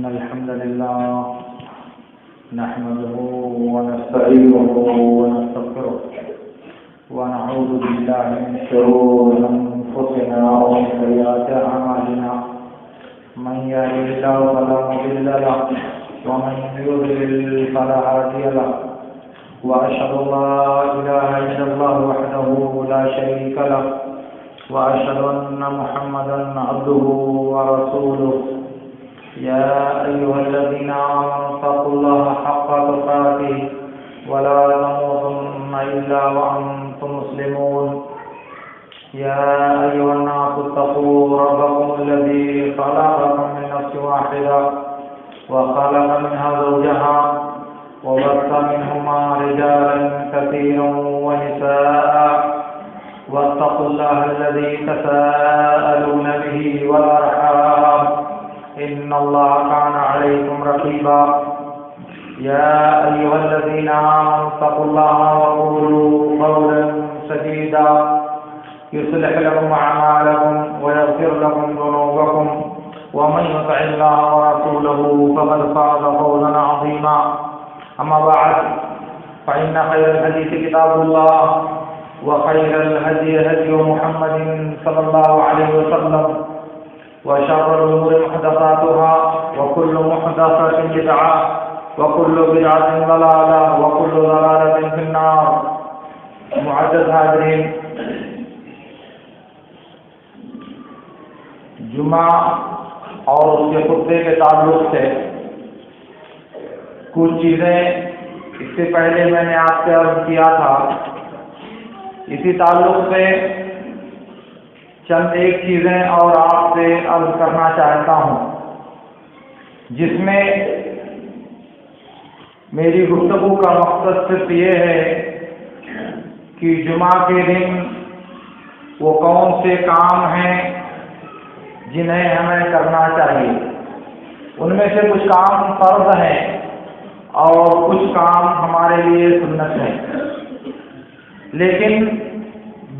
إن الحمد لله نحمده ونستعينه ونستغفره ونعوذ بالله من شرور أنفسنا ومن سيئات أعمالنا من يهده الله فلا مضل له ومن يضلل فلا هادي له وأشهد أن لا إله إلا الله وحده لا شريك له وأشهد أن محمدا عبده ورسوله يا أيها الذين آمنوا اتقوا الله حق تقاته ولا تموتن إلا وأنتم مسلمون يا أيها الناس اتقوا ربكم الذي خلقكم من نفس واحدة وخلق منها زوجها وبث منهما رجالا كثيرا ونساء واتقوا الله الذي تساءلون به والأرحام إن الله كان عليكم رقيبا يا أيها الذين آمنوا اتقوا الله وقولوا قولا سديدا يصلح لكم أعمالكم ويغفر لكم ذنوبكم ومن يطع الله ورسوله فقد فاز فوزا عظيما أما بعد فإن خير الحديث كتاب الله وخير الهدي هدي محمد صلى الله عليه وسلم وشر الأمور محدثاتها وكل محدثة بدعة وكل بدعة ضلالة وكل ضلالة في النار. معزز حاضرین، جمعہ اور اس کے خطبے کے تعلق سے کچھ چیزیں اس سے پہلے میں نے آپ سے عرض کیا تھا. اسی تعلق سے چند ایک چیزیں اور آپ سے عرض کرنا چاہتا ہوں، جس میں میری گفتگو کا مقصد صرف یہ ہے کہ جمعہ کے دن وہ کون سے کام ہیں جنہیں ہمیں کرنا چاہیے. ان میں سے کچھ کام فرض ہیں اور کچھ کام ہمارے لیے سنت ہیں، لیکن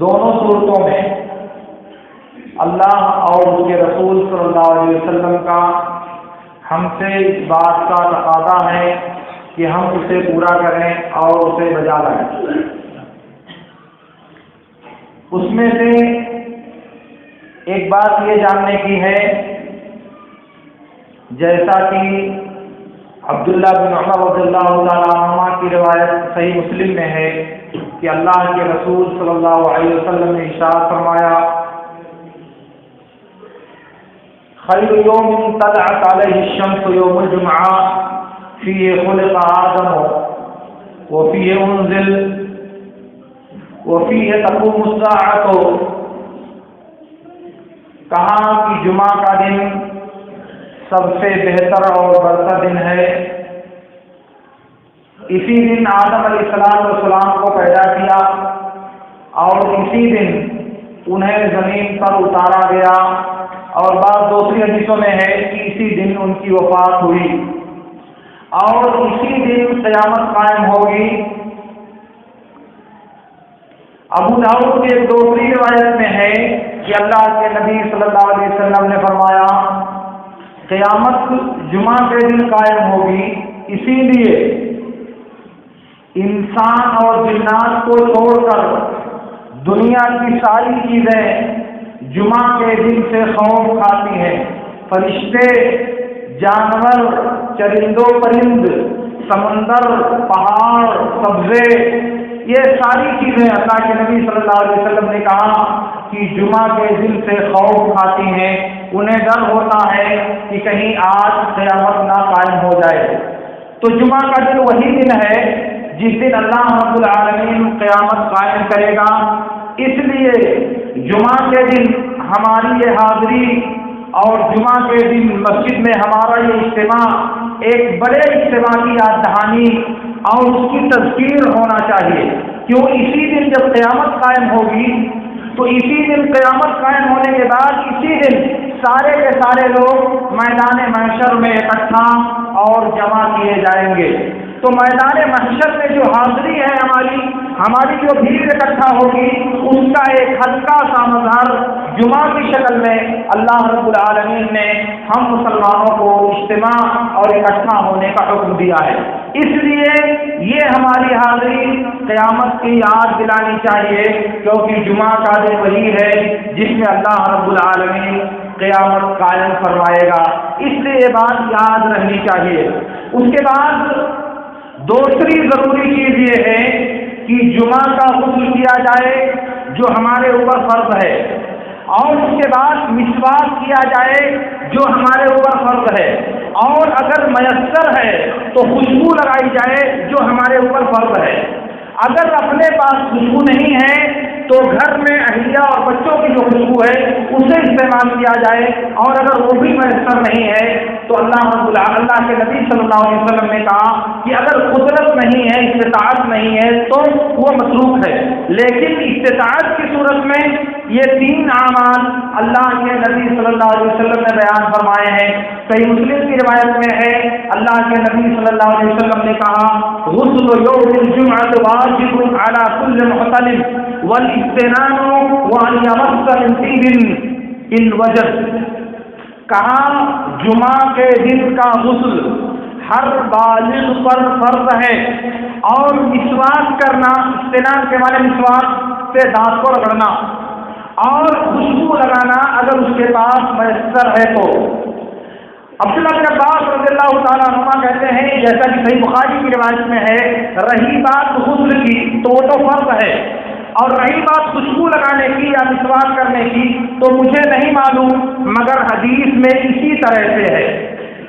دونوں صورتوں میں اللہ اور اس کے رسول صلی اللہ علیہ وسلم کا ہم سے اس بات کا تقاضا ہے کہ ہم اسے پورا کریں اور اسے بجا لائیں. اس میں سے ایک بات یہ جاننے کی ہے، جیسا کہ عبداللہ بن عمر رضی اللہ تعالیٰ عنہما کی روایت صحیح مسلم میں ہے کہ اللہ کے رسول صلی اللہ علیہ وسلم نے ارشاد فرمایا، خیر یوم طلعت علیہ الشمس یوم الجمعہ فیہ خلق آدم وفیہ انزل وفیہ تقوم الساعۃ. کہا کہ جمعہ کا دن سب سے بہتر اور برتر دن ہے. اسی دن آدم علیہ السلام کو پیدا کیا اور اسی دن انہیں زمین پر اتارا گیا، اور بعض دوسری حدیثوں میں ہے کہ اسی دن ان کی وفات ہوئی اور اسی دن قیامت قائم ہوگی. ابو داؤد کی ایک دوسری روایت میں ہے کہ اللہ کے نبی صلی اللہ علیہ وسلم نے فرمایا، قیامت جمعہ کے دن قائم ہوگی، اسی لیے انسان اور جنات کو چھوڑ کر دنیا کی ساری چیزیں جمعہ کے دن سے خوف کھاتی ہیں. فرشتے، جانور، چرندو پرند، سمندر، پہاڑ، سبزے، یہ ساری چیزیں اللہ کے نبی صلی اللہ علیہ وسلم نے کہا کہ جمعہ کے دن سے خوف کھاتی ہیں. انہیں ڈر ہوتا ہے کہ کہیں آج قیامت نہ قائم ہو جائے. تو جمعہ کا دن وہی دن ہے جس دن اللہ رب العالمین قیامت قائم کرے گا. اس لیے جمعہ کے دن ہماری یہ حاضری اور جمعہ کے دن مسجد میں ہمارا یہ اجتماع ایک بڑے اجتماع کی یاد دہانی اور اس کی تذکیر ہونا چاہیے. کیوں؟ اسی دن جب قیامت قائم ہوگی تو اسی دن قیامت قائم ہونے کے بعد اسی دن سارے کے سارے لوگ میدان محشر میں اکٹھا اور جمع کیے جائیں گے. تو میدان محشر میں جو حاضری ہے ہماری جو بھیڑ اکٹھا ہوگی، اس کا ایک ہلکا سا مظہر جمعہ کی شکل میں اللہ رب العالمین نے ہم مسلمانوں کو اجتماع اور اکٹھا ہونے کا حکم دیا ہے۔ اس لیے یہ ہماری حاضری قیامت کی یاد دلانی چاہیے، کیونکہ جمعہ کا دن وہی ہے جس میں اللہ رب العالمین قیامت قائم فرمائے گا، اس لیے یہ بات یاد رہنی چاہیے۔ اس کے بعد دوسری ضروری چیز یہ ہے کہ جمعہ کا غسل کیا جائے جو ہمارے اوپر فرض ہے، اور اس کے بعد مسواک کیا جائے جو ہمارے اوپر فرض ہے، اور اگر میسر ہے تو خوشبو لگائی جائے جو ہمارے اوپر فرض ہے۔ اگر اپنے پاس خوشبو نہیں ہے تو گھر میں اہلیہ اور بچوں کی جو خوشبو ہے اسے استعمال کیا جائے، اور اگر وہ بھی میسر نہیں ہے تو اللہ کے نبی صلی اللہ علیہ وسلم نے کہا کہ اگر قدرت نہیں ہے، استطاعت نہیں ہے تو وہ متروک ہے، لیکن استطاعت کی صورت میں یہ تین اعمال اللہ کے نبی صلی اللہ علیہ وسلم نے بیان فرمائے ہیں۔ صحیح مسلم کی روایت میں ہے اللہ کے نبی صلی اللہ علیہ وسلم نے کہا غسل یوم الجمعۃ واجب علی کل محتلم والاستنان وان یمس من طیب ان وجد۔ کہا جمعہ کے دن کا غسل ہر بالغ پر فرض ہے، اور مسواک کرنا، استنان کے معنی مسواک سے دانت کو رگڑنا، اور خوشبو لگانا اگر اس کے پاس میسر ہے تو۔ عبداللہ بن عباس رضی اللہ تعالیٰ عنہما کہتے ہیں جیسا کہ صحیح بخاری کی روایت میں ہے، رہی بات غسل کی تو وہ تو فرض ہے، اور رہی بات خوشبو لگانے کی یا مسواک کرنے کی تو مجھے نہیں معلوم، مگر حدیث میں اسی طرح سے ہے۔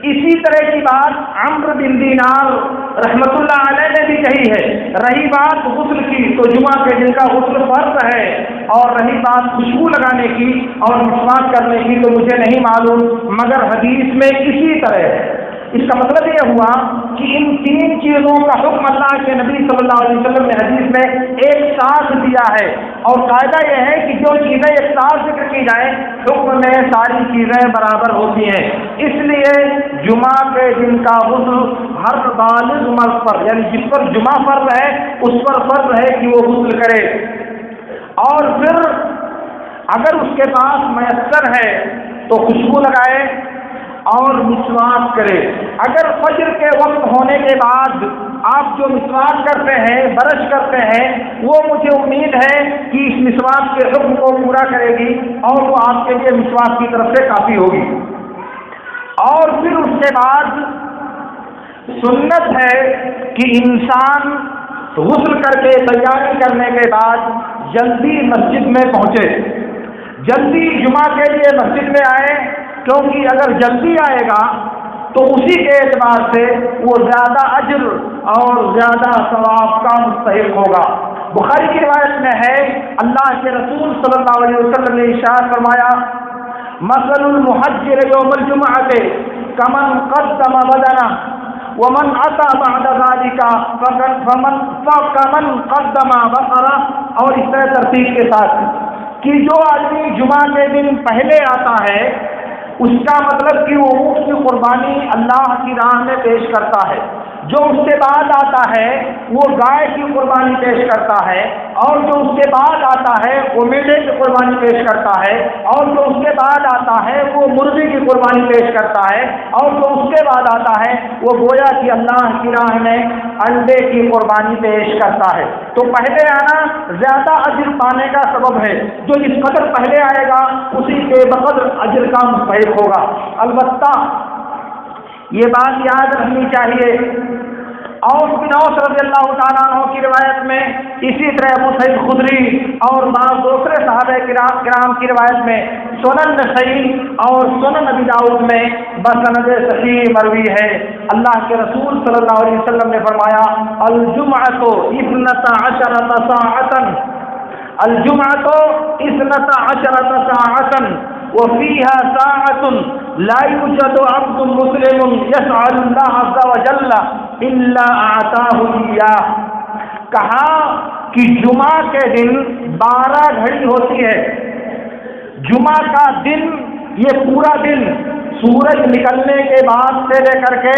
اسی طرح کی بات عمرو بن دینار رحمۃ اللہ علیہ نے بھی کہی ہے، رہی بات غسل کی تو جمعہ کے دن کا غسل فرض ہے، اور رہی بات خوشبو لگانے کی اور مسواک کرنے کی تو مجھے نہیں معلوم، مگر حدیث میں اسی طرح ہے۔ اس کا مطلب یہ ہوا کہ ان تین چیزوں کا حکم اللہ کے نبی صلی اللہ علیہ وسلم نے حدیث میں ایک ساتھ دیا ہے، اور قاعدہ یہ ہے کہ جو چیزیں ایک ساتھ ذکر کی جائیں حکم میں ساری چیزیں برابر ہوتی ہیں۔ اس لیے جمعہ کے دن کا غسل ہر بالغ مرد پر، یعنی جس پر جمعہ فرض ہے اس پر فرض ہے کہ وہ غسل کرے، اور پھر اگر اس کے پاس میسر ہے تو خوشبو لگائے اور مسواک کرے۔ اگر فجر کے وقت ہونے کے بعد آپ جو مسواک کرتے ہیں، برش کرتے ہیں، وہ مجھے امید ہے کہ اس مسواک کے حکم کو پورا کرے گی اور وہ آپ کے لیے مسواک کی طرف سے کافی ہوگی۔ اور پھر اس کے بعد سنت ہے کہ انسان غسل کر کے تیاری کرنے کے بعد جلدی مسجد میں پہنچے، جلدی جمعہ کے لیے مسجد میں آئے، کیونکہ اگر جلدی آئے گا تو اسی کے اعتبار سے وہ زیادہ اجر اور زیادہ ثواب کا مستحق ہوگا۔ بخاری کی روایت میں ہے اللہ کے رسول صلی اللہ علیہ وسلم نے ارشاد فرمایا مثل المحجر یوم الجمعۃ کمن قدم بدنہ ومن اتى بعد ذلك فمن قدم بقرہ، اور اس طرح ترتیب کے ساتھ کہ جو آدمی جمعہ کے دن پہلے آتا ہے اس کا مطلب کہ وہ اونٹ کی قربانی اللہ کی راہ میں پیش کرتا ہے، جو اس کے بعد آتا ہے وہ گائے کی قربانی پیش کرتا ہے، اور جو اس کے بعد آتا ہے وہ میڈے کی قربانی پیش کرتا ہے، اور جو اس کے بعد آتا ہے وہ مرغی کی قربانی پیش کرتا ہے، اور جو اس کے بعد آتا ہے وہ گویا کہ اللہ کی راہ میں انڈے کی قربانی پیش کرتا ہے۔ تو پہلے آنا زیادہ اجر پانے کا سبب ہے، جو جس قدر پہلے آئے گا اسی کے بقدر اجر کا مستحق ہوگا۔ البتہ یہ بات یاد رکھنی چاہیے، اوس بن اوس رضی اللہ تعالیٰ عنہ کی روایت میں، اسی طرح ابو سعید خدری اور بعض دوسرے صحابہ کرام کی روایت میں، سنن نسائی اور سنن ابی داؤد میں بسند صحیح مروی ہے، اللہ کے رسول صلی اللہ علیہ وسلم نے فرمایا الجمعۃ 12 ساعۃ، الجمعۃ 12 ساعۃ وفيها ساعة لا يوجد عبد مسلم يسأل الله عز وجل إلا أعطاه إياه۔ کہا کہ جمعہ کے دن 12 گھڑی ہوتی ہے، جمعہ کا دن یہ پورا دن سورج نکلنے کے بعد سے لے کر کے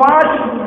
5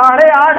8.5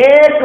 1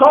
100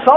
100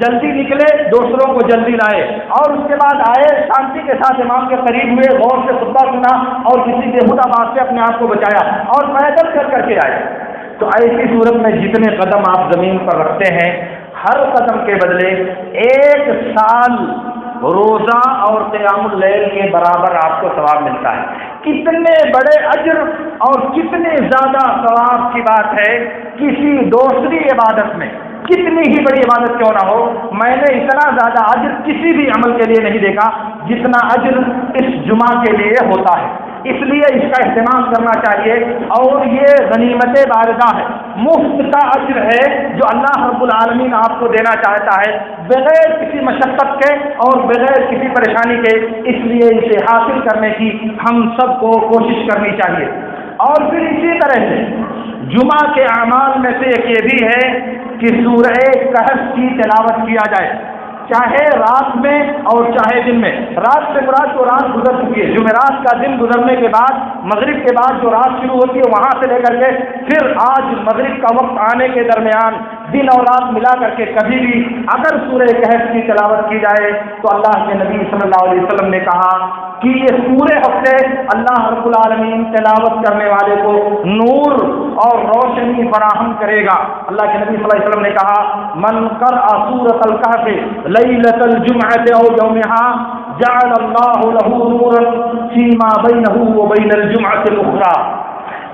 جلدی نکلے، دوسروں کو جلدی لائے، اور اس کے بعد آئے شانتی کے ساتھ امام کے قریب ہوئے، غور سے خطبہ سنا اور کسی بےہودہ بات سے اپنے آپ کو بچایا اور پیدل کر کے آئے۔ تو ایسی صورت میں جتنے قدم آپ زمین پر رکھتے ہیں، ہر قدم کے بدلے 1 سال روزہ اور قیام اللیل کے برابر آپ کو ثواب ملتا ہے۔ کتنے بڑے اجر اور کتنے زیادہ ثواب کی بات ہے کسی دوسری عبادت میں، کتنی ہی بڑی عبادت کیوں نہ ہو، میں نے اتنا زیادہ اجر کسی بھی عمل کے لیے نہیں دیکھا جتنا اجر اس جمعہ کے لیے ہوتا ہے۔ اس لیے اس کا اہتمام کرنا چاہیے، اور یہ غنیمت بارگاہ ہے، مفت کا اجر ہے جو اللہ رب العالمین آپ کو دینا چاہتا ہے بغیر کسی مشقت کے اور بغیر کسی پریشانی کے، اس لیے اسے حاصل کرنے کی ہم سب کو کوشش کرنی چاہیے۔ اور پھر اسی طرح سے جمعہ کے اعمال میں سے ایک یہ بھی ہے کہ سورہ کہف کی تلاوت کیا جائے، چاہے رات میں اور چاہے دن میں۔ رات سے مراد جو رات گزر چکی ہے، جمعرات کا دن گزرنے کے بعد مغرب کے بعد جو رات شروع ہوتی ہے وہاں سے لے کر کے پھر آج مغرب کا وقت آنے کے درمیان دن اور رات ملا کر کے کبھی بھی اگر سورہ کہف کی تلاوت کی جائے تو اللہ کے نبی صلی اللہ علیہ وسلم نے کہا کہ یہ پورے ہفتے اللہ رب العالمین تلاوت کرنے والے کو نور اور روشنی فراہم کرے گا۔ اللہ کے نبی صلی اللہ علیہ وسلم نے کہا من قرأ سورۃ الکہف لیلۃ الجمعۃ او یومها جعل اللہ له نورا فیما بینہ وبین الجمعۃ الاخری،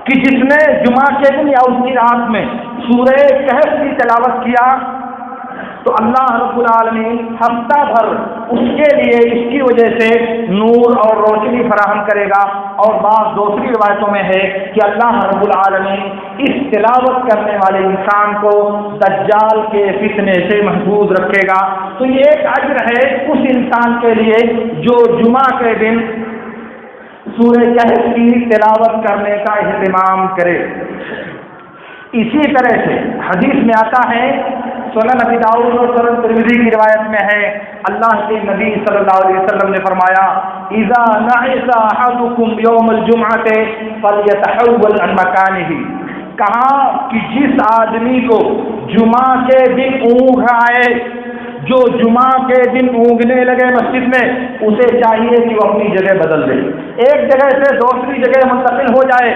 کہ جس نے جمعہ کے دن یا اس کی رات میں سورہ کہف کی تلاوت کیا تو اللہ رب العالمین ہفتہ بھر اس کے لیے اس کی وجہ سے نور اور روشنی فراہم کرے گا۔ اور بعض دوسری روایتوں میں ہے کہ اللہ رب العالمین اس تلاوت کرنے والے انسان کو دجال کے فتنے سے محفوظ رکھے گا۔ تو یہ ایک اجر ہے اس انسان کے لیے جو جمعہ کے دن سورہ کہف کی تلاوت کرنے کا اہتمام کرے۔ اسی طرح سے حدیث میں آتا ہے، سنن ابی داؤد اور سنن ترمذی کی روایت میں ہے، اللہ کے نبی صلی اللہ علیہ وسلم نے فرمایا اذا نعس احدكم يوم الجمعة فليتحول عن مكانه، کہا کہ جس آدمی کو جمعہ کے دن اونگ آئے، جو جمعہ کے دن اونگنے لگے مسجد میں، اسے چاہیے کہ وہ اپنی جگہ بدل دے، ایک جگہ سے دوسری جگہ منتقل ہو جائے۔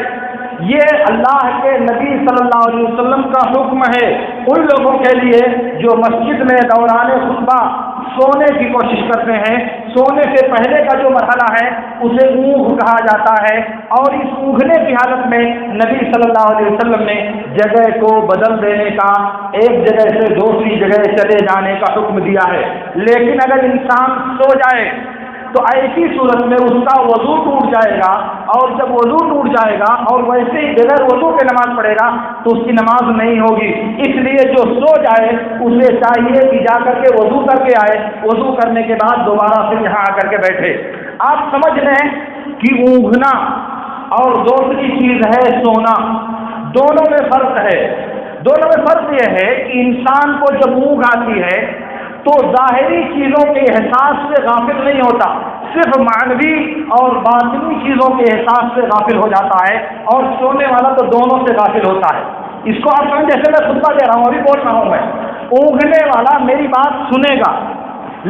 یہ اللہ کے نبی صلی اللہ علیہ وسلم کا حکم ہے ان لوگوں کے لیے جو مسجد میں دوران خطبہ سونے کی کوشش کرتے ہیں۔ سونے سے پہلے کا جو مرحلہ ہے اسے اونگ کہا جاتا ہے، اور اس اونگنے کی حالت میں نبی صلی اللہ علیہ وسلم نے جگہ کو بدل دینے کا، ایک جگہ سے دوسری جگہ چلے جانے کا حکم دیا ہے۔ لیکن اگر انسان سو جائے تو ایسی صورت میں اس کا وضو ٹوٹ جائے گا، اور جب وضو ٹوٹ جائے گا اور ویسے ہی بغیر وضو کے نماز پڑھے گا تو اس کی نماز نہیں ہوگی۔ اس لیے جو سو جائے اسے چاہیے کہ جا کر کے وضو کر کے آئے، وضو کرنے کے بعد دوبارہ پھر یہاں آ کر کے بیٹھے۔ آپ سمجھ لیں کہ اونگنا اور دوسری چیز ہے سونا، دونوں میں فرق ہے۔ دونوں میں فرق یہ ہے کہ انسان کو جب اونگ آتی ہے تو ظاہری چیزوں کے احساس سے غافل نہیں ہوتا، صرف معنوی اور باطنی چیزوں کے احساس سے غافل ہو جاتا ہے، اور سونے والا تو دونوں سے غافل ہوتا ہے۔ اس کو آپ سمجھ، جیسے میں خطبہ دے رہا ہوں، ابھی بول رہا ہوں میں، اونگنے والا میری بات سنے گا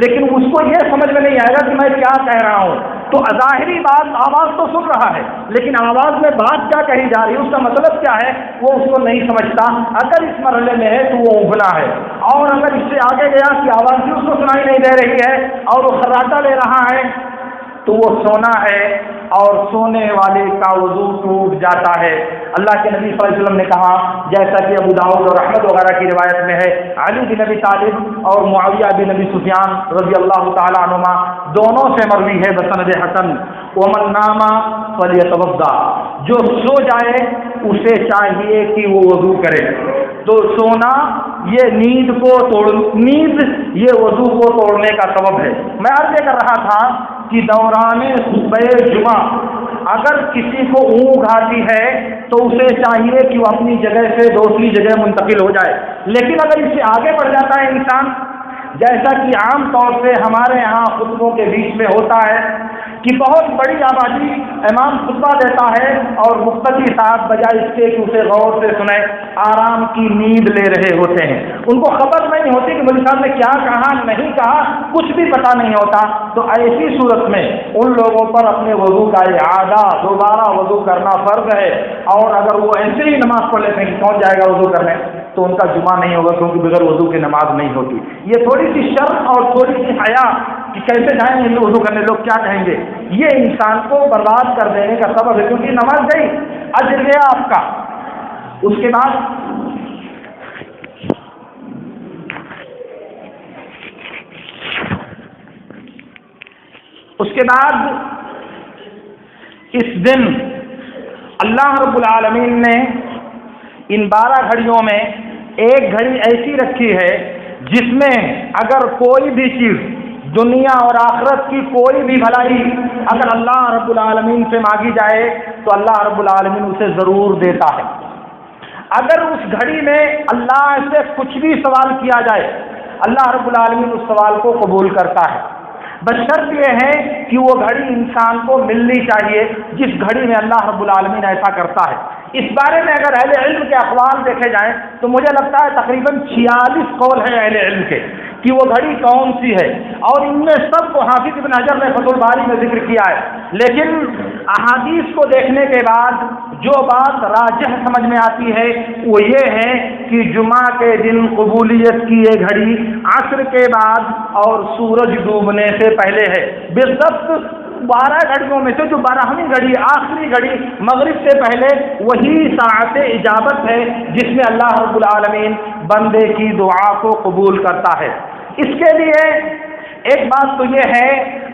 لیکن اس کو یہ سمجھ میں نہیں آئے گا کہ میں کیا کہہ رہا ہوں۔ تو ظاہری بات آواز تو سن رہا ہے لیکن آواز میں بات کیا کہی جا رہی ہے، اس کا مطلب کیا ہے، وہ اس کو نہیں سمجھتا۔ اگر اس مرحلے میں ہے تو وہ اونگنا ہے، اور اگر اس سے آگے گیا کہ آواز بھی اس کو سنائی نہیں دے رہی ہے اور وہ خراٹا لے رہا ہے تو وہ سونا ہے، اور سونے والے کا وضو ٹوٹ جاتا ہے۔ اللہ کے نبی صلی اللہ علیہ وسلم نے کہا، جیسا کہ ابو داؤد اور احمد وغیرہ کی روایت میں ہے، علی بن ابی طالب اور معاویہ بن ابی سفیان رضی اللہ تعالی عنہما دونوں سے مروی ہے بسند حسن، ومن نام فلیتوضا، جو سو جائے اسے چاہیے کہ وہ وضو کرے۔ تو سونا یہ نیند یہ وضو کو توڑنے کا سبب ہے۔ میں عرض کر رہا تھا کہ دوران خطبہ جمعہ اگر کسی کو اونگ آتی ہے تو اسے چاہیے کہ وہ اپنی جگہ سے دوسری جگہ منتقل ہو جائے، لیکن اگر اس سے آگے بڑھ جاتا ہے انسان، جیسا کہ عام طور سے ہمارے ہاں خطبوں کے بیچ میں ہوتا ہے کہ بہت بڑی آبادی امام خطبہ دیتا ہے اور مقتدی صاحب بجائے اس کے کہ اسے غور سے سنیں آرام کی نیند لے رہے ہوتے ہیں، ان کو خبر نہیں ہوتی کہ مولوی صاحب نے کیا کہا نہیں کہا، کچھ بھی پتہ نہیں ہوتا۔ تو ایسی صورت میں ان لوگوں پر اپنے وضو کا اعادہ دوبارہ وضو کرنا فرض ہے، اور اگر وہ ایسے ہی نماز پڑھ لیتے ہیں کہ پہنچ جائے گا وضو کرنے تو ان کا جمعہ نہیں ہوگا، کیونکہ بغیر وضو کی نماز نہیں ہوتی۔ یہ تھوڑی سی شرم اور تھوڑی سی حیا کہ کیسے جائیں گے وضو کرنے، لوگ کیا کہیں گے، یہ انسان کو برباد کر دینے کا سبب ہے، کیونکہ نماز گئی، اجر گیا آپ کا۔ اس کے بعد اس دن اللہ رب العالمین نے ان 12 گھڑیوں میں ایک گھڑی ایسی رکھی ہے جس میں اگر کوئی بھی چیز دنیا اور آخرت کی کوئی بھی بھلائی اگر اللہ رب العالمین سے مانگی جائے تو اللہ رب العالمین اسے ضرور دیتا ہے۔ اگر اس گھڑی میں اللہ سے کچھ بھی سوال کیا جائے اللہ رب العالمین اس سوال کو قبول کرتا ہے، بشرط یہ ہے کہ وہ گھڑی انسان کو ملنی چاہیے جس گھڑی میں اللہ رب العالمین ایسا کرتا ہے۔ اس بارے میں اگر اہل علم کے اقوال دیکھے جائیں تو مجھے لگتا ہے تقریباً 46 قول ہیں اہل علم کے کہ وہ گھڑی کون سی ہے، اور ان میں سب کو حافظ ابن حجر نے فتح الباری میں ذکر کیا ہے، لیکن احادیث کو دیکھنے کے بعد جو بات راجح سمجھ میں آتی ہے وہ یہ ہے کہ جمعہ کے دن قبولیت کی یہ گھڑی عصر کے بعد اور سورج ڈوبنے سے پہلے ہے۔ بالضبط 12 گھڑیوں میں سے جو 12ویں گھڑی آخری گھڑی مغرب سے پہلے وہی ساعت اجابت ہے جس میں اللہ رب العالمین بندے کی دعا کو قبول کرتا ہے۔ اس کے لیے ایک بات تو یہ ہے،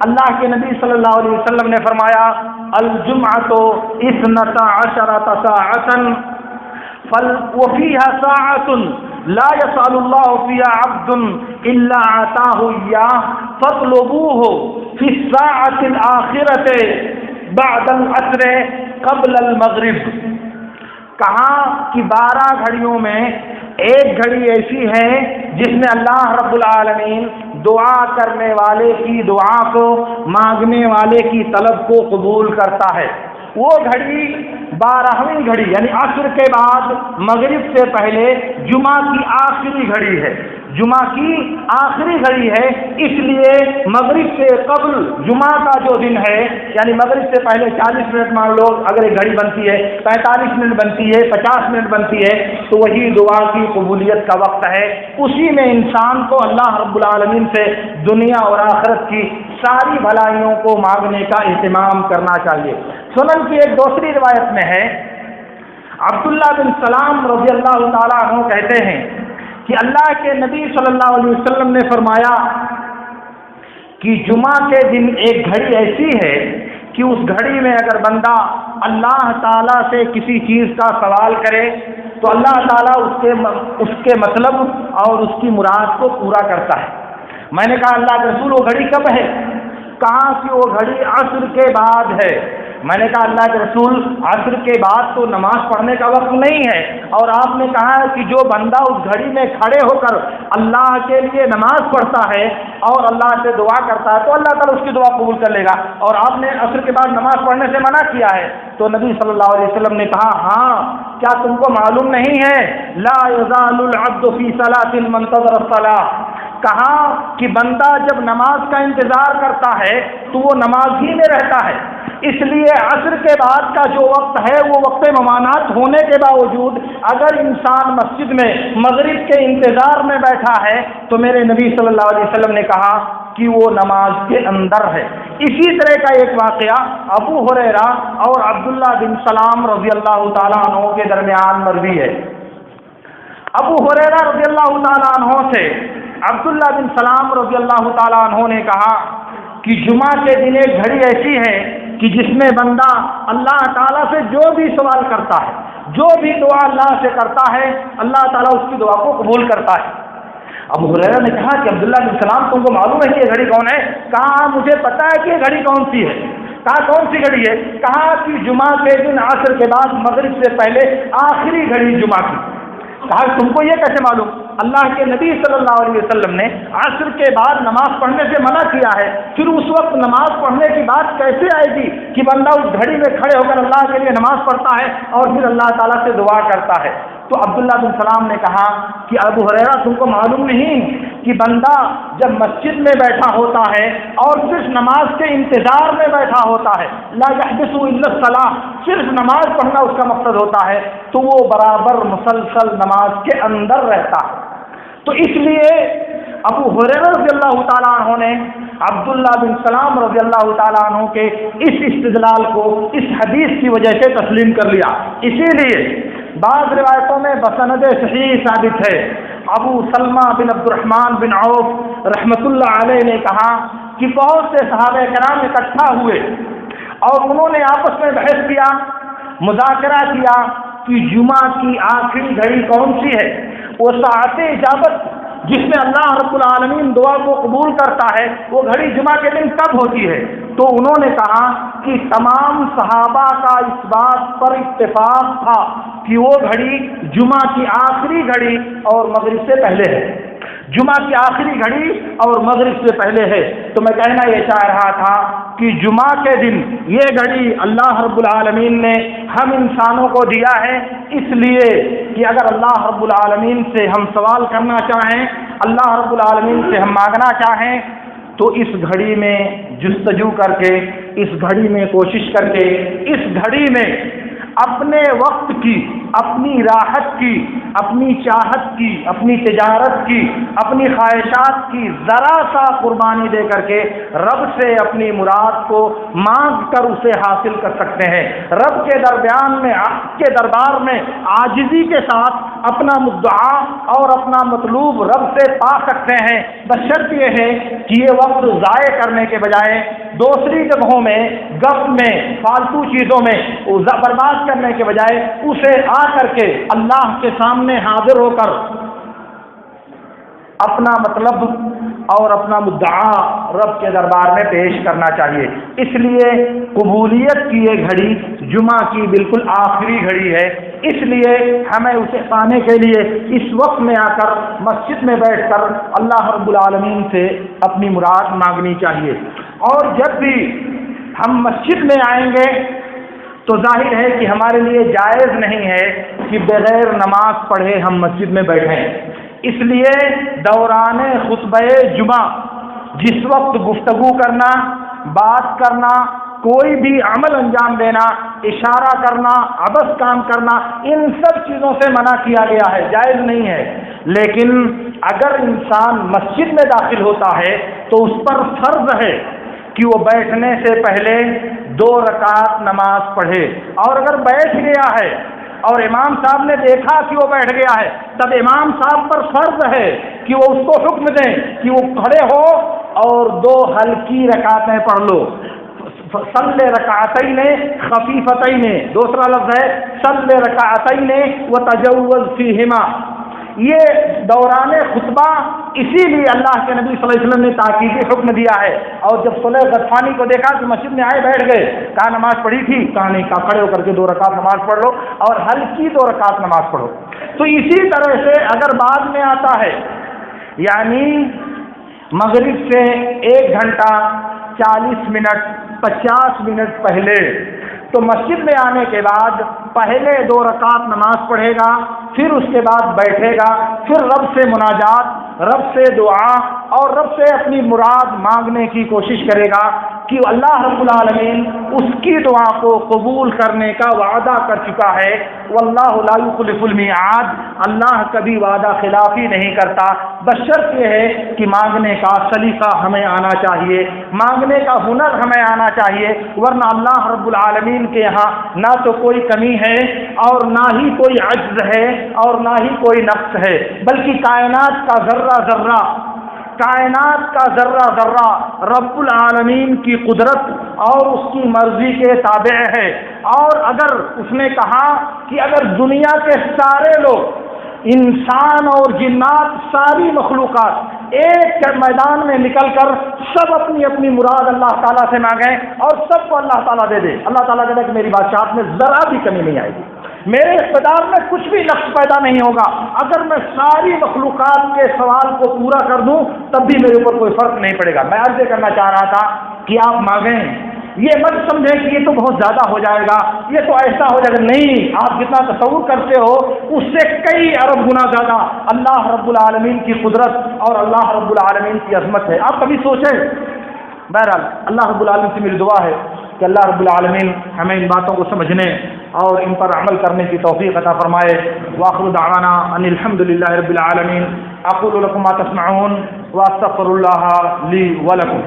اللہ کے نبی صلی اللہ علیہ وسلم نے فرمایا الجمعۃ 12 ساعۃ وفيها ساعة لا يسأل الله فيها عبد إلا آتاه إياه فاطلبوه في الساعة الآخرة بعد العصر قبل المغرب۔ کہا کہ 12 گھڑیوں میں ایک گھڑی ایسی ہے جس میں اللہ رب العالمین دعا کرنے والے کی دعا کو، مانگنے والے کی طلب کو قبول کرتا ہے۔ وہ گھڑی 12ویں گھڑی یعنی عصر کے بعد مغرب سے پہلے جمعہ کی آخری گھڑی ہے، جمعہ کی آخری گھڑی ہے، اس لیے مغرب سے قبل جمعہ کا جو دن ہے یعنی مغرب سے پہلے 40 منٹ مان لو اگر ایک گھڑی بنتی ہے، 45 منٹ بنتی ہے، 50 منٹ بنتی ہے، تو وہی دعا کی قبولیت کا وقت ہے۔ اسی میں انسان کو اللہ رب العالمین سے دنیا اور آخرت کی ساری بھلائیوں کو مانگنے کا اہتمام کرنا چاہیے۔ سنن کی ایک دوسری روایت میں ہے، عبداللہ بن سلام رضی اللہ تعالیٰ عنہ کہتے ہیں کہ اللہ کے نبی صلی اللہ علیہ وسلم نے فرمایا کہ جمعہ کے دن ایک گھڑی ایسی ہے کہ اس گھڑی میں اگر بندہ اللہ تعالیٰ سے کسی چیز کا سوال کرے تو اللہ تعالیٰ اس کے مطلب اور اس کی مراد کو پورا کرتا ہے۔ میں نے کہا اللہ کے رسول وہ گھڑی کب ہے؟ کہا کہ وہ گھڑی عصر کے بعد ہے۔ میں نے کہا اللہ کے رسول عصر کے بعد تو نماز پڑھنے کا وقت نہیں ہے، اور آپ نے کہا کہ جو بندہ اس گھڑی میں کھڑے ہو کر اللہ کے لیے نماز پڑھتا ہے اور اللہ سے دعا کرتا ہے تو اللہ تعالیٰ اس کی دعا قبول کر لے گا، اور آپ نے عصر کے بعد نماز پڑھنے سے منع کیا ہے۔ تو نبی صلی اللہ علیہ وسلم نے کہا ہاں کیا تم کو معلوم نہیں ہے لا یزال العبد فی صلاۃ منتظر الصلاۃ، کہا کہ بندہ جب نماز کا انتظار کرتا ہے تو وہ نماز ہی میں رہتا ہے، اس لیے عصر کے بعد کا جو وقت ہے وہ وقت ممانعت ہونے کے باوجود اگر انسان مسجد میں مغرب کے انتظار میں بیٹھا ہے تو میرے نبی صلی اللہ علیہ وسلم نے کہا کہ وہ نماز کے اندر ہے۔ اسی طرح کا ایک واقعہ ابو ہریرہ اور عبداللہ بن سلام رضی اللہ تعالیٰ عنہ کے درمیان مروی ہے۔ ابو ہریرہ رضی اللہ تعالیٰ عنہ سے عبداللہ بن سلام رضی اللہ تعالیٰ عنہ نے کہا کہ جمعہ کے دن ایک گھڑی ایسی ہے کہ جس میں بندہ اللہ تعالیٰ سے جو بھی سوال کرتا ہے، جو بھی دعا اللہ سے کرتا ہے، اللہ تعالیٰ اس کی دعا کو قبول کرتا ہے۔ ابو ہریرہ نے کہا کہ عبداللہ بن سلام تم کو معلوم ہے کہ یہ گھڑی کون ہے؟ کہا مجھے پتا ہے کہ یہ گھڑی کون سی ہے۔ کہا کون سی گھڑی ہے؟ کہا کہ جمعہ کے دن عصر کے بعد مغرب سے پہلے آخری گھڑی جمعہ کی۔ کہا تم کو یہ کیسے معلوم؟ اللہ کے نبی صلی اللہ علیہ وسلم نے عصر کے بعد نماز پڑھنے سے منع کیا ہے، پھر اس وقت نماز پڑھنے کی بات کیسے آئے گی کہ بندہ اس گھڑی میں کھڑے ہو کر اللہ کے لیے نماز پڑھتا ہے اور پھر اللہ تعالیٰ سے دعا کرتا ہے؟ تو عبداللہ بن سلام نے کہا کہ ابو ہریرہ تم کو معلوم نہیں کہ بندہ جب مسجد میں بیٹھا ہوتا ہے اور صرف نماز کے انتظار میں بیٹھا ہوتا ہے، لا یحدث الا الصلاۃ، صرف نماز پڑھنا اس کا مقصد ہوتا ہے، تو وہ برابر مسلسل نماز کے اندر رہتا ہے۔ تو اس لیے ابو ہریرہ رضی اللہ تعالیٰ عنہ نے عبداللہ بن سلام رضی اللہ تعالیٰ عنہ کے اس استدلال کو اس حدیث کی وجہ سے تسلیم کر لیا۔ اسی لیے بعض روایتوں میں بسند صحیح ثابت ہے، ابو سلمہ بن عبد الرحمن بن عوف رحمۃ اللہ علیہ نے کہا کہ بہت سے صحابہ کرام اکٹھا ہوئے اور انہوں نے آپس میں بحث کیا، مذاکرہ کیا کہ جمعہ کی آخری گھڑی کون سی ہے، وہ ساعت اجابت جس میں اللہ رب العالمین دعا کو قبول کرتا ہے، وہ گھڑی جمعہ کے دن کب ہوتی ہے؟ تو انہوں نے کہا کہ تمام صحابہ کا اس بات پر اتفاق تھا کہ وہ گھڑی جمعہ کی آخری گھڑی اور مغرب سے پہلے ہے، جمعہ کی آخری گھڑی اور مغرب سے پہلے ہے۔ تو میں کہنا یہ چاہ رہا تھا کہ جمعہ کے دن یہ گھڑی اللہ رب العالمین نے ہم انسانوں کو دیا ہے، اس لیے کہ اگر اللہ رب العالمین سے ہم سوال کرنا چاہیں، اللہ رب العالمین سے ہم مانگنا چاہیں، تو اس گھڑی میں جستجو کر کے، اس گھڑی میں کوشش کر کے، اس گھڑی میں اپنے وقت کی، اپنی راحت کی، اپنی چاہت کی، اپنی تجارت کی، اپنی خواہشات کی ذرا سا قربانی دے کر کے رب سے اپنی مراد کو مانگ کر اسے حاصل کر سکتے ہیں، رب کے دربار میں عاجزی کے ساتھ اپنا مدعا اور اپنا مطلوب رب سے پا سکتے ہیں، بشرط یہ ہے کہ یہ وقت ضائع کرنے کے بجائے دوسری جگہوں میں، گپ میں، فالتو چیزوں میں برباد کرنے کے بجائے اسے آ کر کے اللہ کے سامنے حاضر ہو کر اپنا مطلب اور اپنا مدعا رب کے دربار میں پیش کرنا چاہیے۔ اس لیے قبولیت کی یہ گھڑی جمعہ کی بالکل آخری گھڑی ہے، اس لیے ہمیں اسے پانے کے لیے اس وقت میں آ کر مسجد میں بیٹھ کر اللہ رب العالمین سے اپنی مراد مانگنی چاہیے۔ اور جب بھی ہم مسجد میں آئیں گے تو ظاہر ہے کہ ہمارے لیے جائز نہیں ہے کہ بغیر نماز پڑھے ہم مسجد میں بیٹھیں۔ اس لیے دوران خطبہ جمعہ جس وقت گفتگو کرنا، بات کرنا، کوئی بھی عمل انجام دینا، اشارہ کرنا، عبث کام کرنا، ان سب چیزوں سے منع کیا گیا ہے، جائز نہیں ہے۔ لیکن اگر انسان مسجد میں داخل ہوتا ہے تو اس پر فرض ہے کہ وہ بیٹھنے سے پہلے 2 رکعت نماز پڑھے، اور اگر بیٹھ گیا ہے اور امام صاحب نے دیکھا کہ وہ بیٹھ گیا ہے، تب امام صاحب پر فرض ہے کہ وہ اس کو حکم دیں کہ وہ کھڑے ہو اور 2 ہلکی رکعتیں پڑھ لو، صلی رکعتین خفیفتین، دوسرا لفظ ہے صلی رکعتین وتجوز فیہما۔ یہ دوران خطبہ اسی لیے اللہ کے نبی صلی اللہ علیہ وسلم نے تاکیدی حکم دیا ہے۔ اور جب صلیح غطفانی کو دیکھا کہ مسجد میں آئے بیٹھ گئے، کہا نماز پڑھی تھی؟ کہا نہیں، کہا کھڑے ہو کر کے 2 رکعت نماز پڑھ لو اور ہلکی 2 رکعت نماز پڑھو۔ تو اسی طرح سے اگر بعد میں آتا ہے، یعنی مغرب سے 1 گھنٹہ 40 منٹ 50 منٹ پہلے، تو مسجد میں آنے کے بعد پہلے 2 رکعت نماز پڑھے گا، پھر اس کے بعد بیٹھے گا، پھر رب سے مناجات، رب سے دعا اور رب سے اپنی مراد مانگنے کی کوشش کرے گا کہ اللہ رب العالمین اس کی دعا کو قبول کرنے کا وعدہ کر چکا ہے۔ واللہ لا یخلف المیعاد، اللہ کبھی وعدہ خلافی نہیں کرتا، بشرط یہ ہے کہ مانگنے کا سلیقہ ہمیں آنا چاہیے، مانگنے کا ہنر ہمیں آنا چاہیے، ورنہ اللہ رب العالمین کے یہاں نہ تو کوئی کمی ہے اور نہ ہی کوئی عجز ہے اور نہ ہی کوئی نقص ہے، بلکہ کائنات کا ذرہ ذرہ، کائنات کا ذرہ ذرہ رب العالمین کی قدرت اور اس کی مرضی کے تابع ہے۔ اور اگر اس نے کہا کہ اگر دنیا کے سارے لوگ، انسان اور جنات، ساری مخلوقات ایک میدان میں نکل کر سب اپنی اپنی مراد اللہ تعالیٰ سے مانگیں اور سب کو اللہ تعالیٰ دے دے، اللہ تعالیٰ دے دے کہ میری بادشاہت میں ذرا بھی کمی نہیں آئے گی، میرے اقتدار میں کچھ بھی نقص پیدا نہیں ہوگا. اگر میں ساری مخلوقات کے سوال کو پورا کر دوں تب بھی میرے اوپر کوئی فرق نہیں پڑے گا. میں عرض کرنا چاہ رہا تھا کہ آپ مانگیں، یہ مت سمجھیں کہ یہ تو بہت زیادہ ہو جائے گا، یہ تو ایسا ہو جائے گا. نہیں، آپ جتنا تصور کرتے ہو اس سے کئی ارب گنا زیادہ اللہ رب العالمین کی قدرت اور اللہ رب العالمین کی عظمت ہے. آپ کبھی سوچیں. بہرحال اللہ رب العالمین سے میری دعا ہے کہ اللہ رب العالمین ہمیں ان باتوں کو سمجھنے اور ان پر عمل کرنے کی توفیق عطا فرمائے. وآخر دعوانا ان الحمد للہ رب العالمین. اقول لکم ما تسمعون واستغفر اللہ لی ولکم.